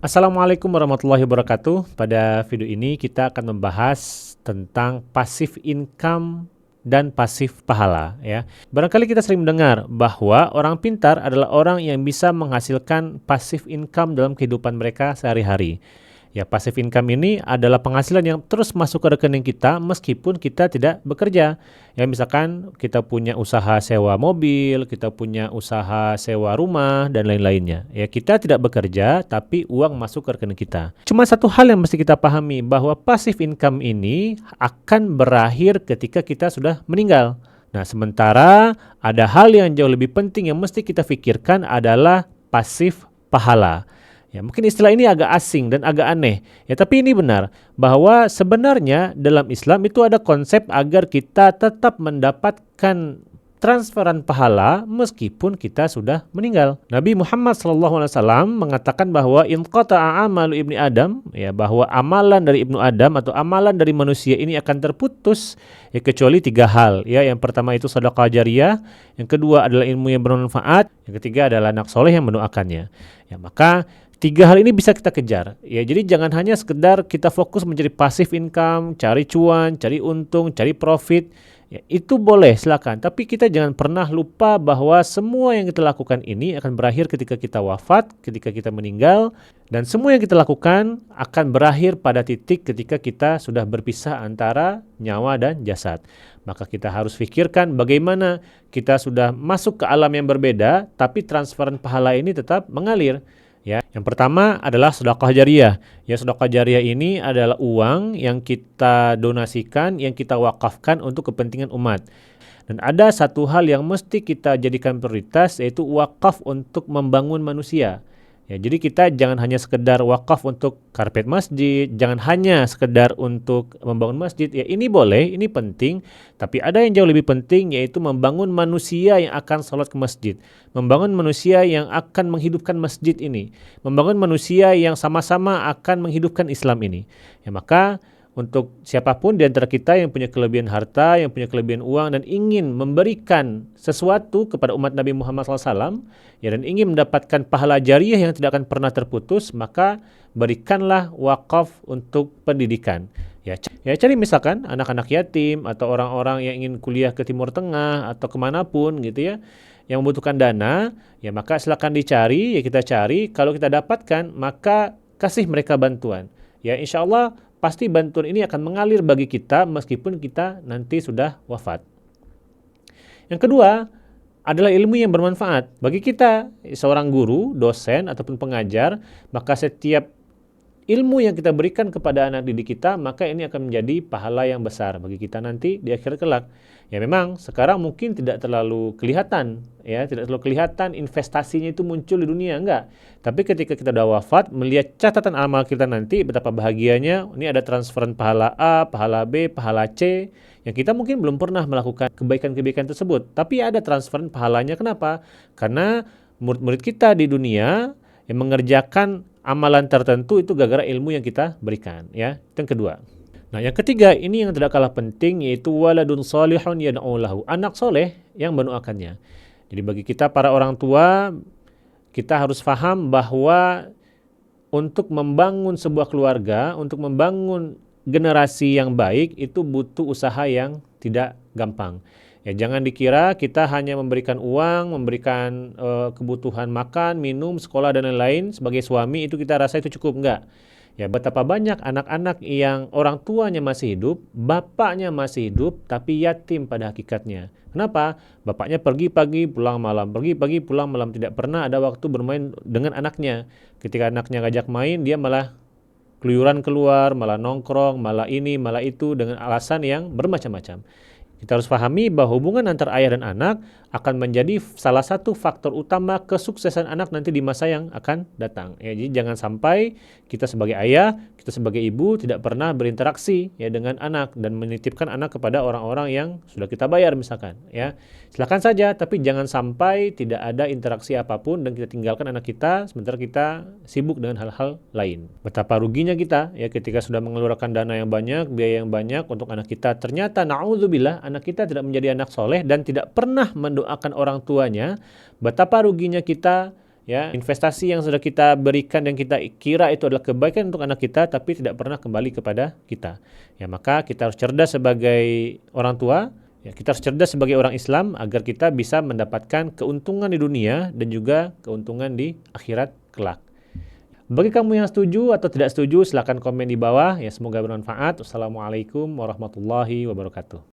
Assalamualaikum warahmatullahi wabarakatuh. Pada video ini kita akan membahas tentang passive income dan pasif pahala ya. Barangkali kita sering mendengar bahwa orang pintar adalah orang yang bisa menghasilkan passive income dalam kehidupan mereka sehari-hari. Ya, passive income ini adalah penghasilan yang terus masuk ke rekening kita meskipun kita tidak bekerja. Ya, misalkan kita punya usaha sewa mobil, kita punya usaha sewa rumah dan lain-lainnya. Ya, kita tidak bekerja tapi uang masuk ke rekening kita. Cuma satu hal yang mesti kita pahami bahwa passive income ini akan berakhir ketika kita sudah meninggal. Nah, sementara ada hal yang jauh lebih penting yang mesti kita pikirkan adalah pasif pahala. Ya, mungkin istilah ini agak asing dan agak aneh. Ya, tapi ini benar bahwa sebenarnya dalam Islam itu ada konsep agar kita tetap mendapatkan transferan pahala meskipun kita sudah meninggal. Nabi Muhammad SAW mengatakan bahwa in qata'a amalu ibni Adam, ya, bahwa amalan dari ibnu Adam atau amalan dari manusia ini akan terputus ya, kecuali tiga hal. Ya, yang pertama itu sedekah jariyah, yang kedua adalah ilmu yang bermanfaat, yang ketiga adalah anak soleh yang mendoakannya. Ya, maka tiga hal ini bisa kita kejar. Ya, jadi jangan hanya sekedar kita fokus menjadi passive income, cari cuan, cari untung, cari profit. Ya, itu boleh, silakan. Tapi kita jangan pernah lupa bahwa semua yang kita lakukan ini akan berakhir ketika kita wafat, ketika kita meninggal, dan semua yang kita lakukan akan berakhir pada titik ketika kita sudah berpisah antara nyawa dan jasad. Maka kita harus pikirkan bagaimana kita sudah masuk ke alam yang berbeda, tapi transferan pahala ini tetap mengalir. Ya, yang pertama adalah sedekah jariyah. Ya, sedekah jariyah ini adalah uang yang kita donasikan, yang kita wakafkan untuk kepentingan umat. Dan ada satu hal yang mesti kita jadikan prioritas, yaitu wakaf untuk membangun manusia. Ya, jadi kita jangan hanya sekedar wakaf untuk karpet masjid, jangan hanya sekedar untuk membangun masjid. Ya, ini boleh, ini penting, tapi ada yang jauh lebih penting, yaitu membangun manusia yang akan sholat ke masjid, membangun manusia yang akan menghidupkan masjid ini, membangun manusia yang sama-sama akan menghidupkan Islam ini. Ya, maka untuk siapapun di antara kita yang punya kelebihan harta, yang punya kelebihan uang, dan ingin memberikan sesuatu kepada umat Nabi Muhammad SAW, ya, dan ingin mendapatkan pahala jariyah yang tidak akan pernah terputus, maka berikanlah wakaf untuk pendidikan. Ya, cari misalkan anak-anak yatim atau orang-orang yang ingin kuliah ke Timur Tengah atau kemanapun gitu ya, yang membutuhkan dana, ya maka silakan dicari, ya kita cari. Kalau kita dapatkan, maka kasih mereka bantuan. Ya, insya Allah pasti bantuan ini akan mengalir bagi kita meskipun kita nanti sudah wafat. Yang kedua adalah ilmu yang bermanfaat. Bagi kita, seorang guru, dosen, ataupun pengajar, maka setiap ilmu yang kita berikan kepada anak didik kita, maka ini akan menjadi pahala yang besar bagi kita nanti di akhir kelak. Ya, memang sekarang mungkin tidak terlalu kelihatan, ya, tidak terlalu kelihatan investasinya itu muncul di dunia, enggak. Tapi ketika kita sudah wafat, melihat catatan amal kita nanti, betapa bahagianya, ini ada transferan pahala A, pahala B, pahala C, yang kita mungkin belum pernah melakukan kebaikan-kebaikan tersebut. Tapi ada transferan pahalanya, kenapa? Karena murid-murid kita di dunia yang mengerjakan amalan tertentu itu gara-gara ilmu yang kita berikan, ya. Itu yang kedua. Nah, yang ketiga ini yang tidak kalah penting, yaitu waladun salihun yad'u lahu, anak soleh yang mendoakannya. Jadi bagi kita para orang tua, kita harus paham bahwa untuk membangun sebuah keluarga, untuk membangun generasi yang baik itu butuh usaha yang tidak gampang. Ya, jangan dikira kita hanya memberikan uang, memberikan kebutuhan makan, minum, sekolah dan lain-lain sebagai suami itu kita rasa itu cukup, enggak. Ya, betapa banyak anak-anak yang orang tuanya masih hidup, bapaknya masih hidup, tapi yatim pada hakikatnya. Kenapa? Bapaknya pergi pagi, pulang malam, pergi pagi, pulang malam, tidak pernah ada waktu bermain dengan anaknya. Ketika anaknya ngajak main, dia malah keluyuran keluar, malah nongkrong, malah ini, malah itu, dengan alasan yang bermacam-macam. Kita harus pahami bahwa hubungan antara ayah dan anak akan menjadi salah satu faktor utama kesuksesan anak nanti di masa yang akan datang. Ya, jadi jangan sampai kita sebagai ayah, kita sebagai ibu tidak pernah berinteraksi ya dengan anak dan menitipkan anak kepada orang-orang yang sudah kita bayar misalkan. Ya, silakan saja, tapi jangan sampai tidak ada interaksi apapun dan kita tinggalkan anak kita sementara kita sibuk dengan hal-hal lain. Betapa ruginya kita ya ketika sudah mengeluarkan dana yang banyak, biaya yang banyak untuk anak kita, ternyata na'udzubillah anak kita tidak menjadi anak soleh dan tidak pernah mendoakan orang tuanya. Betapa ruginya kita ya, investasi yang sudah kita berikan dan kita kira itu adalah kebaikan untuk anak kita tapi tidak pernah kembali kepada kita. Ya, maka kita harus cerdas sebagai orang tua, ya, kita harus cerdas sebagai orang Islam agar kita bisa mendapatkan keuntungan di dunia dan juga keuntungan di akhirat kelak. Bagi kamu yang setuju atau tidak setuju, silakan komen di bawah. Ya, semoga bermanfaat. Wassalamualaikum warahmatullahi wabarakatuh.